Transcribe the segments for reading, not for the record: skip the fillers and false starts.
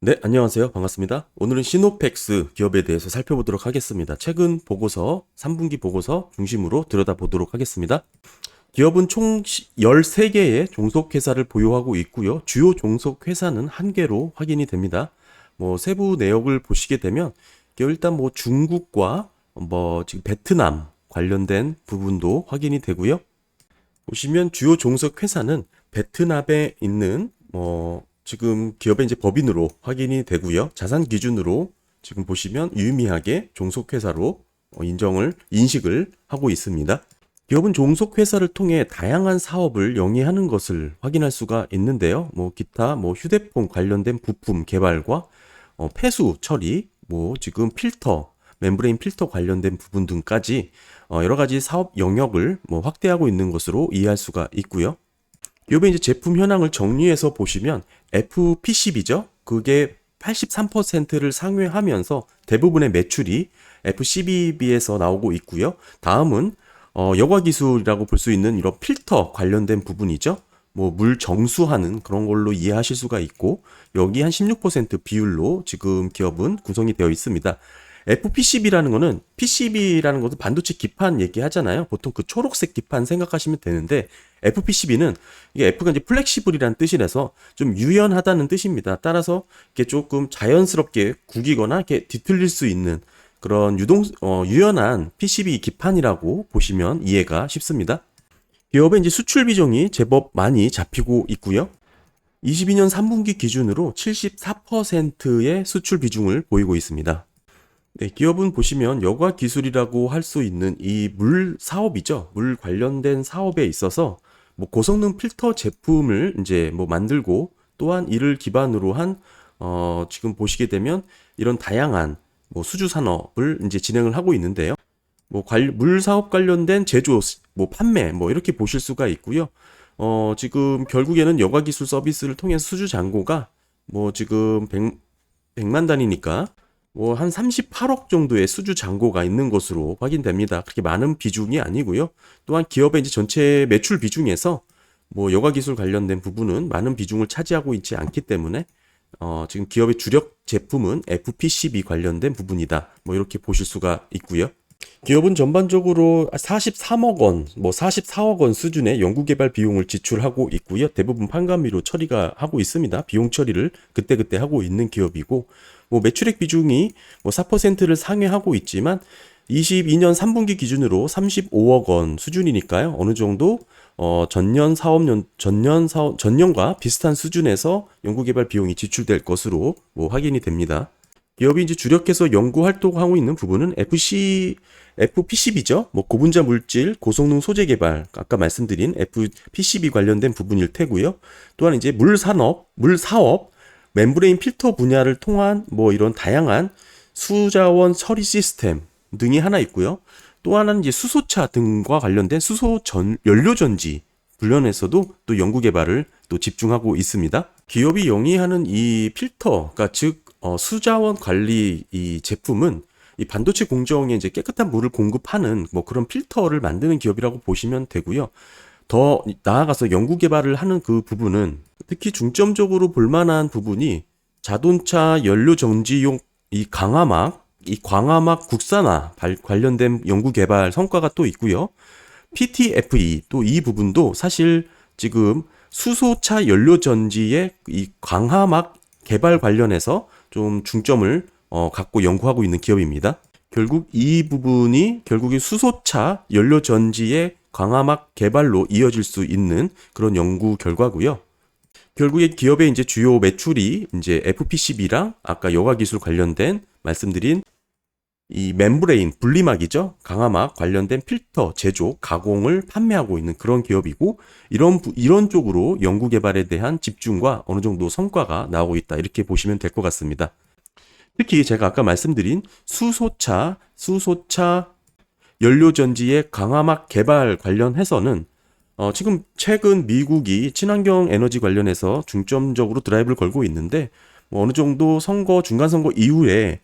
네, 안녕하세요. 반갑습니다. 오늘은 시노펙스 기업에 대해서 살펴보도록 하겠습니다. 최근 보고서, 3분기 보고서 중심으로 들여다보도록 하겠습니다. 기업은 총 13개의 종속회사를 보유하고 있고요. 주요 종속회사는 1개로 확인이 됩니다. 세부 내역을 보시게 되면 일단 중국과 지금 베트남 관련된 부분도 확인이 되고요. 보시면 주요 종속회사는 베트남에 있는 지금 기업의 이제 법인으로 확인이 되고요. 자산 기준으로 지금 보시면 유의미하게 종속회사로 인식을 하고 있습니다. 기업은 종속회사를 통해 다양한 사업을 영위하는 것을 확인할 수가 있는데요. 기타 휴대폰 관련된 부품 개발과 폐수 처리, 지금 필터, 멤브레인 필터 관련된 부분 등까지 여러 가지 사업 영역을 확대하고 있는 것으로 이해할 수가 있고요. 기업의 이제 제품 현황을 정리해서 보시면 FP10이죠. 그게 83%를 상회하면서 대부분의 매출이 F12B에서 나오고 있고요. 다음은 여과 기술이라고 볼 수 있는 이런 필터 관련된 부분이죠. 물 정수하는 그런 걸로 이해하실 수가 있고, 여기 한 16% 비율로 지금 기업은 구성이 되어 있습니다. FPCB라는 거는, PCB라는 것도 반도체 기판 얘기하잖아요. 보통 그 초록색 기판 생각하시면 되는데, FPCB는 이게 F가 이제 플렉시블이라는 뜻이라서 좀 유연하다는 뜻입니다. 따라서 이게 조금 자연스럽게 구기거나 이렇게 뒤틀릴 수 있는 그런 유연한 PCB 기판이라고 보시면 이해가 쉽습니다. 기업의 이제 수출 비중이 제법 많이 잡히고 있고요. 22년 3분기 기준으로 74%의 수출 비중을 보이고 있습니다. 네, 기업은 보시면 여과 기술이라고 할 수 있는 이 물 사업이죠. 물 관련된 사업에 있어서 고성능 필터 제품을 이제 만들고, 또한 이를 기반으로 한 지금 보시게 되면 이런 다양한 수주 산업을 이제 진행을 하고 있는데요. 물 사업 관련된 제조, 판매, 이렇게 보실 수가 있고요. 지금 결국에는 여과 기술 서비스를 통해 수주 잔고가 지금 100만 단위니까 한 38억 정도의 수주 잔고가 있는 것으로 확인됩니다. 그렇게 많은 비중이 아니고요. 또한 기업의 이제 전체 매출 비중에서 여과 기술 관련된 부분은 많은 비중을 차지하고 있지 않기 때문에 지금 기업의 주력 제품은 FPCB 관련된 부분이다. 이렇게 보실 수가 있고요. 기업은 전반적으로 43억 원, 44억 원 수준의 연구개발 비용을 지출하고 있고요. 대부분 판관비로 처리가 하고 있습니다. 비용 처리를 그때그때 하고 있는 기업이고, 매출액 비중이 4%를 상회하고 있지만 22년 3분기 기준으로 35억 원 수준이니까요. 어느 정도 전년과 비슷한 수준에서 연구개발 비용이 지출될 것으로 확인이 됩니다. 기업이 이제 주력해서 연구 활동하고 있는 부분은 FPCB죠. 고분자 물질, 고성능 소재 개발, 아까 말씀드린 FPCB 관련된 부분일 테고요. 또한 이제 물 사업, 멤브레인 필터 분야를 통한 이런 다양한 수자원 처리 시스템 등이 하나 있고요. 또 하나는 이제 수소차 등과 관련된 연료 전지 관련해서도 또 연구 개발을 또 집중하고 있습니다. 기업이 영위하는 이 필터가 즉 수자원 관리 이 제품은 이 반도체 공정에 이제 깨끗한 물을 공급하는 그런 필터를 만드는 기업이라고 보시면 되고요. 더 나아가서 연구 개발을 하는 그 부분은 특히 중점적으로 볼만한 부분이 자동차 연료 정지용 이 광화막 국산화 관련된 연구 개발 성과가 또 있고요. PTFE 또 이 부분도 사실 지금 수소차 연료 전지의 이 광화막 개발 관련해서 좀 중점을 갖고 연구하고 있는 기업입니다. 결국 이 부분이 결국에 수소차 연료 전지의 광화막 개발로 이어질 수 있는 그런 연구 결과고요. 결국에 기업의 이제 주요 매출이 이제 FPCB랑 아까 여과 기술 관련된 말씀드린 이 멤브레인 분리막이죠. 강화막 관련된 필터 제조, 가공을 판매하고 있는 그런 기업이고, 이런 쪽으로 연구 개발에 대한 집중과 어느 정도 성과가 나오고 있다. 이렇게 보시면 될 것 같습니다. 특히 제가 아까 말씀드린 수소차 연료전지의 강화막 개발 관련해서는 지금 최근 미국이 친환경 에너지 관련해서 중점적으로 드라이브를 걸고 있는데, 어느 정도 중간 선거 이후에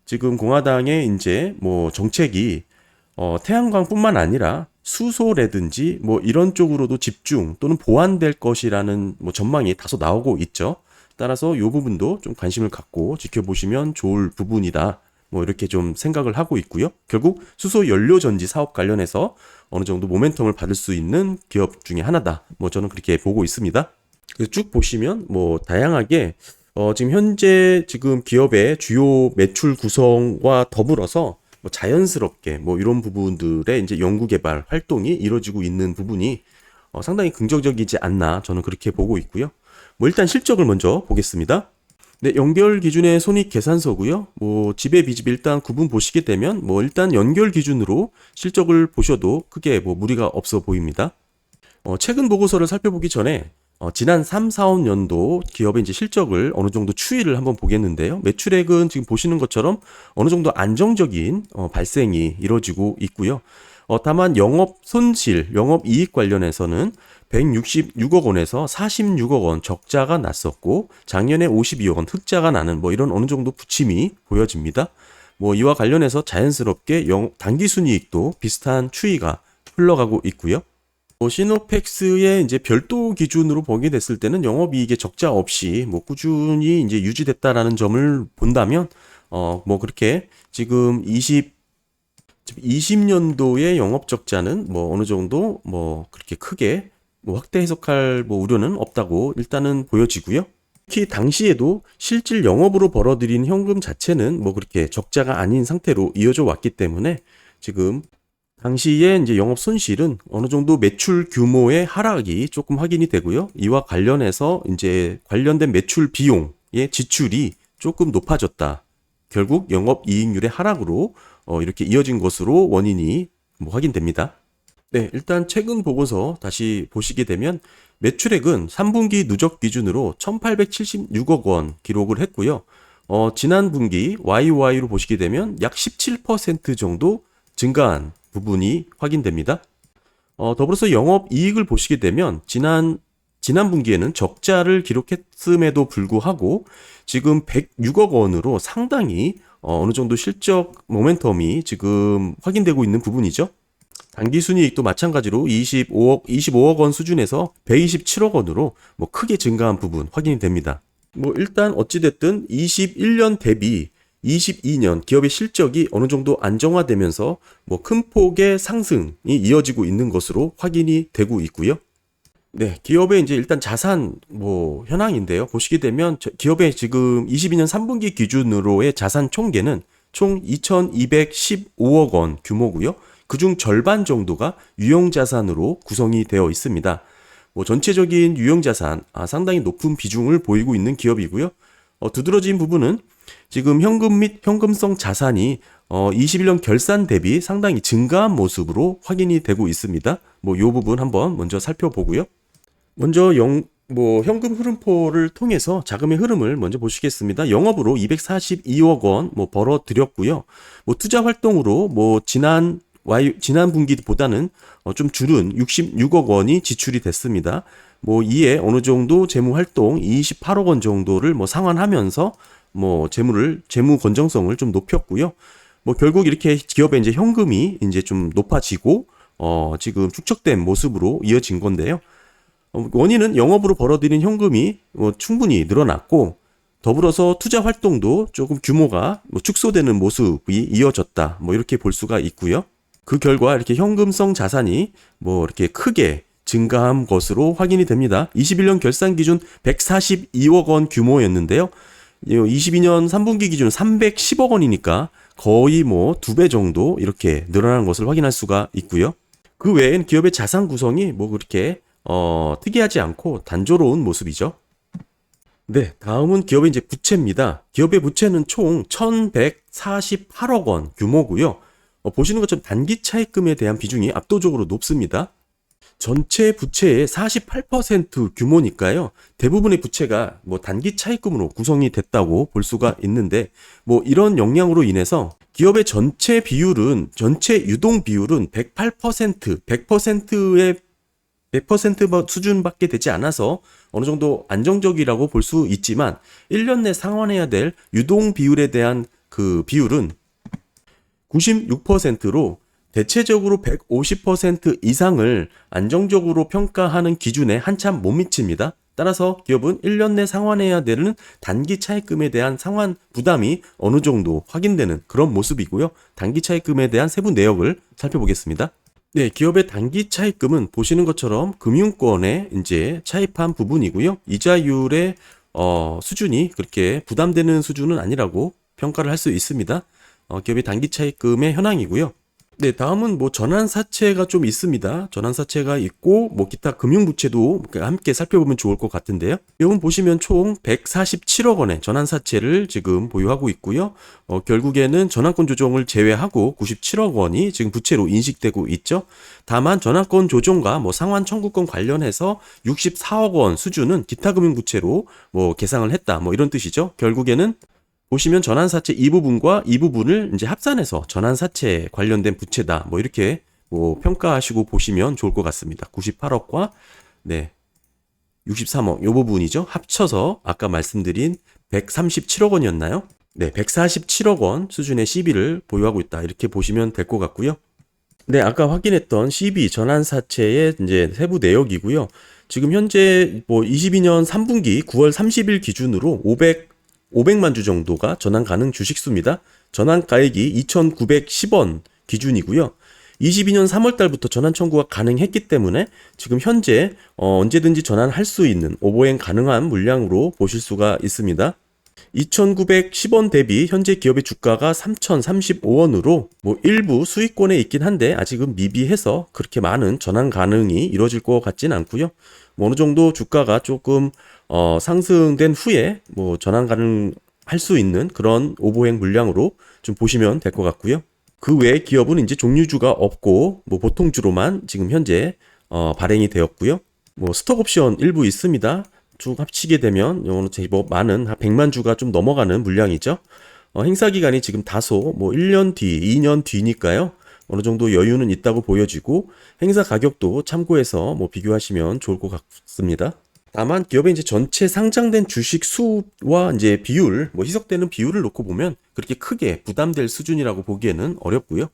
지금 공화당의 이제 정책이 태양광뿐만 아니라 수소라든지 이런 쪽으로도 집중 또는 보완될 것이라는 전망이 다소 나오고 있죠. 따라서 이 부분도 좀 관심을 갖고 지켜보시면 좋을 부분이다. 뭐 이렇게 좀 생각을 하고 있고요. 결국 수소 연료 전지 사업 관련해서 어느 정도 모멘텀을 받을 수 있는 기업 중에 하나다. 뭐 저는 그렇게 보고 있습니다. 그래서 쭉 보시면 뭐 다양하게 지금 현재 지금 기업의 주요 매출 구성과 더불어서 뭐 자연스럽게 뭐 이런 부분들의 이제 연구개발 활동이 이루어지고 있는 부분이 상당히 긍정적이지 않나 저는 그렇게 보고 있고요. 뭐 일단 실적을 먼저 보겠습니다. 네, 연결 기준의 손익 계산서고요. 뭐 지배 비집 일단 구분 보시게 되면 뭐 일단 연결 기준으로 실적을 보셔도 크게 뭐 무리가 없어 보입니다. 최근 보고서를 살펴보기 전에 지난 3, 4, 5년도 기업의 이제 실적을 어느 정도 추이를 한번 보겠는데요. 매출액은 지금 보시는 것처럼 어느 정도 안정적인 발생이 이루어지고 있고요. 다만 영업 손실, 영업 이익 관련해서는 166억 원에서 46억 원 적자가 났었고 작년에 52억 원 흑자가 나는 뭐 이런 어느 정도 부침이 보여집니다. 뭐 이와 관련해서 자연스럽게 당기 순이익도 비슷한 추이가 흘러가고 있고요. 시노펙스의 이제 별도 기준으로 보게 됐을 때는 영업이익의 적자 없이 뭐 꾸준히 이제 유지됐다라는 점을 본다면 뭐 그렇게 지금 20년도의 영업 적자는 뭐 어느 정도 뭐 그렇게 크게 뭐 확대 해석할 뭐 우려는 없다고 일단은 보여지고요. 특히 당시에도 실질 영업으로 벌어들인 현금 자체는 뭐 그렇게 적자가 아닌 상태로 이어져 왔기 때문에 지금 당시에 이제 영업 손실은 어느 정도 매출 규모의 하락이 조금 확인이 되고요. 이와 관련해서 이제 관련된 매출 비용의 지출이 조금 높아졌다. 결국 영업 이익률의 하락으로 이렇게 이어진 것으로 원인이 뭐 확인됩니다. 네, 일단 최근 보고서 다시 보시게 되면 매출액은 3분기 누적 기준으로 1,876억 원 기록을 했고요. 지난 분기 YY로 보시게 되면 약 17% 정도 증가한 부분이 확인됩니다. 더불어서 영업이익을 보시게 되면 지난 분기에는 적자를 기록했음에도 불구하고 지금 106억 원으로 상당히 어느 정도 실적 모멘텀이 지금 확인되고 있는 부분이죠. 당기순이익도 마찬가지로 25억 원 수준에서 127억 원으로 뭐 크게 증가한 부분 확인이 됩니다. 뭐 일단 어찌됐든 21년 대비 22년 기업의 실적이 어느 정도 안정화되면서 뭐 큰 폭의 상승이 이어지고 있는 것으로 확인이 되고 있고요. 네, 기업의 이제 일단 자산 뭐 현황인데요. 보시게 되면 기업의 지금 22년 3분기 기준으로의 자산 총계는 총 2,215억 원 규모고요. 그중 절반 정도가 유형자산으로 구성이 되어 있습니다. 뭐 전체적인 유형자산 상당히 높은 비중을 보이고 있는 기업이고요. 두드러진 부분은 지금 현금 및 현금성 자산이 21년 결산 대비 상당히 증가한 모습으로 확인이 되고 있습니다. 뭐 이 부분 한번 먼저 살펴보고요. 먼저 현금 흐름포를 통해서 자금의 흐름을 먼저 보시겠습니다. 영업으로 242억 원 뭐 벌어들였고요. 뭐 투자 활동으로 뭐 지난 분기보다는 좀 줄은 66억 원이 지출이 됐습니다. 뭐 이에 어느 정도 재무 활동 28억 원 정도를 뭐 상환하면서 뭐 재무 건전성을 좀 높였고요. 뭐 결국 이렇게 기업의 이제 현금이 이제 좀 높아지고 지금 축적된 모습으로 이어진 건데요. 원인은 영업으로 벌어들인 현금이 뭐 충분히 늘어났고 더불어서 투자 활동도 조금 규모가 뭐 축소되는 모습이 이어졌다. 뭐 이렇게 볼 수가 있고요. 그 결과 이렇게 현금성 자산이 뭐 이렇게 크게 증가한 것으로 확인이 됩니다. 21년 결산 기준 142억 원 규모였는데요. 22년 3분기 기준 310억 원이니까 거의 뭐 2배 정도 이렇게 늘어난 것을 확인할 수가 있고요. 그 외엔 기업의 자산 구성이 뭐 그렇게 특이하지 않고 단조로운 모습이죠. 네, 다음은 기업의 이제 부채입니다. 기업의 부채는 총 1,148억 원 규모고요. 보시는 것처럼 단기 차입금에 대한 비중이 압도적으로 높습니다. 전체 부채의 48% 규모니까요. 대부분의 부채가 뭐 단기 차입금으로 구성이 됐다고 볼 수가 있는데 뭐 이런 영향으로 인해서 기업의 전체 유동 비율은 100%의 100% 수준밖에 되지 않아서 어느 정도 안정적이라고 볼 수 있지만 1년 내 상환해야 될 유동 비율에 대한 그 비율은 96%로 대체적으로 150% 이상을 안정적으로 평가하는 기준에 한참 못 미칩니다. 따라서 기업은 1년 내 상환해야 되는 단기 차입금에 대한 상환 부담이 어느 정도 확인되는 그런 모습이고요. 단기 차입금에 대한 세부 내역을 살펴보겠습니다. 네, 기업의 단기 차입금은 보시는 것처럼 금융권에 이제 차입한 부분이고요. 이자율의 수준이 그렇게 부담되는 수준은 아니라고 평가를 할 수 있습니다. 기업의 단기 차입금의 현황이고요. 네, 다음은 뭐 전환사채가 좀 있습니다. 전환사채가 있고 뭐 기타 금융부채도 함께 살펴보면 좋을 것 같은데요. 여기 보시면 총 147억 원의 전환사채를 지금 보유하고 있고요. 결국에는 전환권 조정을 제외하고 97억 원이 지금 부채로 인식되고 있죠. 다만 전환권 조정과 뭐 상환 청구권 관련해서 64억 원 수준은 기타 금융부채로 뭐 계상을 했다. 뭐 이런 뜻이죠. 결국에는 보시면 전환사채 이 부분과 이 부분을 이제 합산해서 전환사채 관련된 부채다. 뭐 이렇게 뭐 평가하시고 보시면 좋을 것 같습니다. 98억과 네 63억 요 부분이죠. 합쳐서 아까 말씀드린 137억 원이었나요? 네, 147억 원 수준의 CB를 보유하고 있다. 이렇게 보시면 될 것 같고요. 네, 아까 확인했던 CB 전환사채의 이제 세부 내역이고요. 지금 현재 뭐 22년 3분기 9월 30일 기준으로 500만 주 정도가 전환 가능 주식수입니다. 전환 가액이 2,910원 기준이고요. 22년 3월 달부터 전환 청구가 가능했기 때문에 지금 현재 언제든지 전환할 수 있는 오버행 가능한 물량으로 보실 수가 있습니다. 2,910원 대비 현재 기업의 주가가 3,035원으로 뭐 일부 수익권에 있긴 한데 아직은 미비해서 그렇게 많은 전환 가능이 이루어질 것 같진 않고요. 뭐 어느 정도 주가가 조금 상승된 후에 뭐 전환 가능할 수 있는 그런 오버행 물량으로 좀 보시면 될 것 같고요. 그 외에 기업은 이제 종류주가 없고 뭐 보통주로만 지금 현재 발행이 되었고요. 뭐 스톡옵션 일부 있습니다. 쭉 합치게 되면 요거는 제법 많은 한 100만 주가 좀 넘어가는 물량이죠. 행사 기간이 지금 다소 뭐 1년 뒤, 2년 뒤니까요. 어느 정도 여유는 있다고 보여지고 행사 가격도 참고해서 뭐 비교하시면 좋을 것 같습니다. 다만 기업의 이제 전체 상장된 주식 수와 이제 비율, 뭐 희석되는 비율을 놓고 보면 그렇게 크게 부담될 수준이라고 보기에는 어렵고요.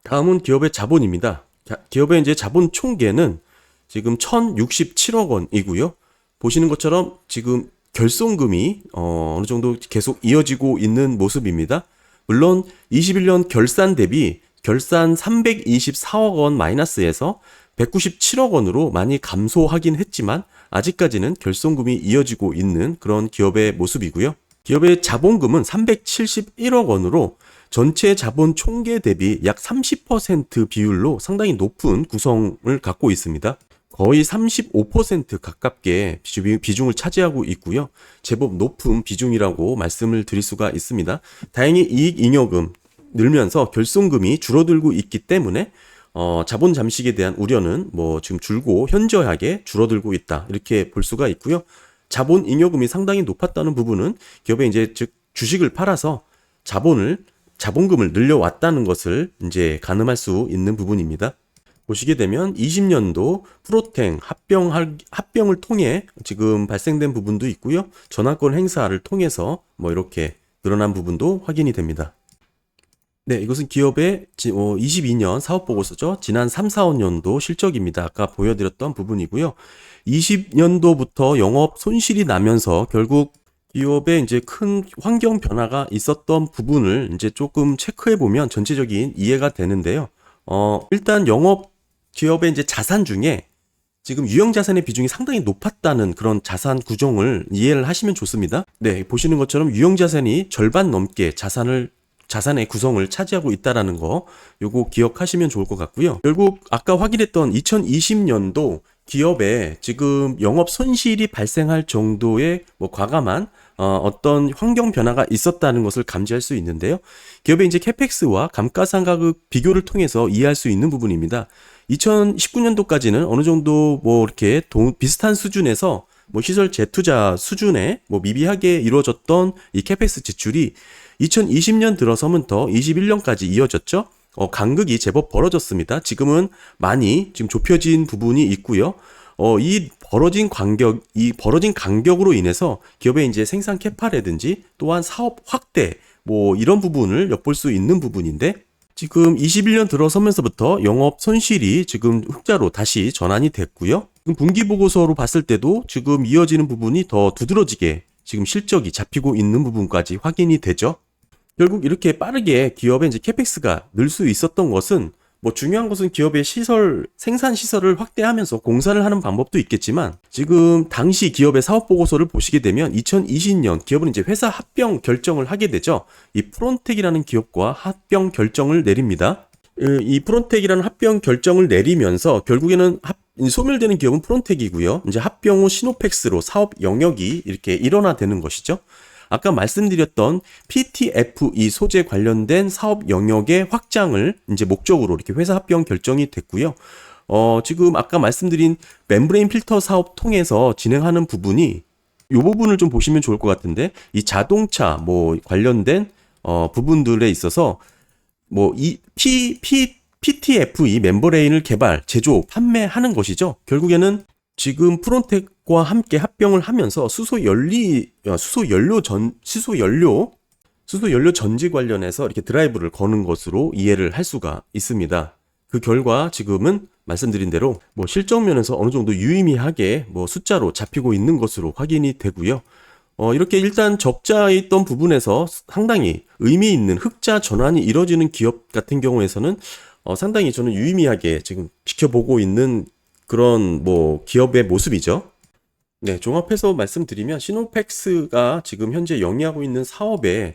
다음은 기업의 자본입니다. 기업의 이제 자본 총계는 지금 1,067억 원이고요. 보시는 것처럼 지금 결손금이 어느 정도 계속 이어지고 있는 모습입니다. 물론 21년 결산 대비 결산 324억 원 마이너스에서 197억 원으로 많이 감소하긴 했지만 아직까지는 결손금이 이어지고 있는 그런 기업의 모습이고요. 기업의 자본금은 371억 원으로 전체 자본 총계 대비 약 30% 비율로 상당히 높은 구성을 갖고 있습니다. 거의 35% 가깝게 비중을 차지하고 있고요. 제법 높은 비중이라고 말씀을 드릴 수가 있습니다. 다행히 이익잉여금 늘면서 결손금이 줄어들고 있기 때문에 자본 잠식에 대한 우려는 뭐 지금 줄고 현저하게 줄어들고 있다. 이렇게 볼 수가 있고요. 자본 잉여금이 상당히 높았다는 부분은 기업의 이제 즉 주식을 팔아서 자본금을 늘려왔다는 것을 이제 가늠할 수 있는 부분입니다. 보시게 되면 20년도 프로탱 합병을 통해 지금 발생된 부분도 있고요. 전환권 행사를 통해서 뭐 이렇게 늘어난 부분도 확인이 됩니다. 네, 이것은 기업의 22년 사업보고서죠. 지난 3, 4년도 실적입니다. 아까 보여드렸던 부분이고요. 20년도부터 영업 손실이 나면서 결국 기업에 이제 큰 환경 변화가 있었던 부분을 이제 조금 체크해 보면 전체적인 이해가 되는데요. 일단 기업의 이제 자산 중에 지금 유형 자산의 비중이 상당히 높았다는 그런 자산 구조를 이해를 하시면 좋습니다. 네, 보시는 것처럼 유형 자산이 절반 넘게 자산의 구성을 차지하고 있다라는 거 요거 기억하시면 좋을 것 같고요. 결국 아까 확인했던 2020년도 기업에 지금 영업 손실이 발생할 정도의 뭐 과감한 어떤 환경 변화가 있었다는 것을 감지할 수 있는데요. 기업의 이제 캐펙스와 감가상각의 비교를 통해서 이해할 수 있는 부분입니다. 2019년도까지는 어느 정도 뭐 이렇게 비슷한 수준에서 뭐 시설 재투자 수준에 뭐 미비하게 이루어졌던 이 캐펙스 지출이 2020년 들어서부터 21년까지 이어졌죠. 간극이 제법 벌어졌습니다. 지금은 많이 지금 좁혀진 부분이 있고요. 이 벌어진 간격으로 인해서 기업의 이제 생산 캐파라든지 또한 사업 확대 뭐 이런 부분을 엿볼 수 있는 부분인데 지금 21년 들어서면서부터 영업 손실이 지금 흑자로 다시 전환이 됐고요. 지금 분기 보고서로 봤을 때도 지금 이어지는 부분이 더 두드러지게 지금 실적이 잡히고 있는 부분까지 확인이 되죠. 결국 이렇게 빠르게 기업의 이제 캐펙스가 늘 수 있었던 것은 뭐 중요한 것은 기업의 생산 시설을 확대하면서 공사를 하는 방법도 있겠지만 지금 당시 기업의 사업 보고서를 보시게 되면 2020년 기업은 이제 회사 합병 결정을 하게 되죠. 이 프론텍이라는 기업과 합병 결정을 내립니다. 이 프론텍이라는 합병 결정을 내리면서 결국에는 소멸되는 기업은 프론텍이고요. 이제 합병 후 시노펙스로 사업 영역이 이렇게 일원화되는 것이죠. 아까 말씀드렸던 PTFE 소재 관련된 사업 영역의 확장을 이제 목적으로 이렇게 회사 합병 결정이 됐고요. 지금 아까 말씀드린 멤브레인 필터 사업 통해서 진행하는 부분이 이 부분을 좀 보시면 좋을 것 같은데 이 자동차 뭐 관련된 부분들에 있어서 뭐 이 PTFE 멤브레인을 개발, 제조, 판매하는 것이죠. 결국에는 지금 프론텍과 함께 합병을 하면서 수소 연료 전지 관련해서 이렇게 드라이브를 거는 것으로 이해를 할 수가 있습니다. 그 결과 지금은 말씀드린 대로 뭐 실적 면에서 어느 정도 유의미하게 뭐 숫자로 잡히고 있는 것으로 확인이 되고요. 이렇게 일단 적자에 있던 부분에서 상당히 의미 있는 흑자 전환이 이뤄지는 기업 같은 경우에서는 상당히 저는 유의미하게 지금 지켜보고 있는 그런 뭐 기업의 모습이죠. 네, 종합해서 말씀드리면 시노펙스가 지금 현재 영위하고 있는 사업의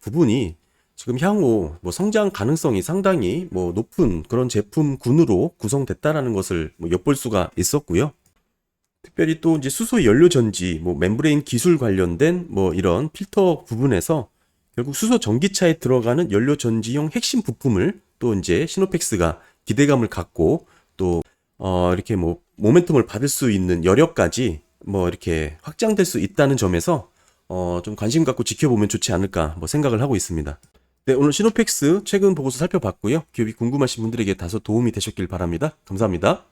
부분이 지금 향후 뭐 성장 가능성이 상당히 뭐 높은 그런 제품군으로 구성됐다라는 것을 뭐 엿볼 수가 있었고요. 특별히 또 이제 수소 연료 전지, 뭐 멤브레인 기술 관련된 뭐 이런 필터 부분에서 결국 수소 전기차에 들어가는 연료 전지용 핵심 부품을 또 이제 시노펙스가 기대감을 갖고 또 이렇게 뭐 모멘텀을 받을 수 있는 여력까지 뭐 이렇게 확장될 수 있다는 점에서 좀 관심 갖고 지켜보면 좋지 않을까 뭐 생각을 하고 있습니다. 네, 오늘 시노펙스 최근 보고서 살펴봤고요. 기업이 궁금하신 분들에게 다소 도움이 되셨길 바랍니다. 감사합니다.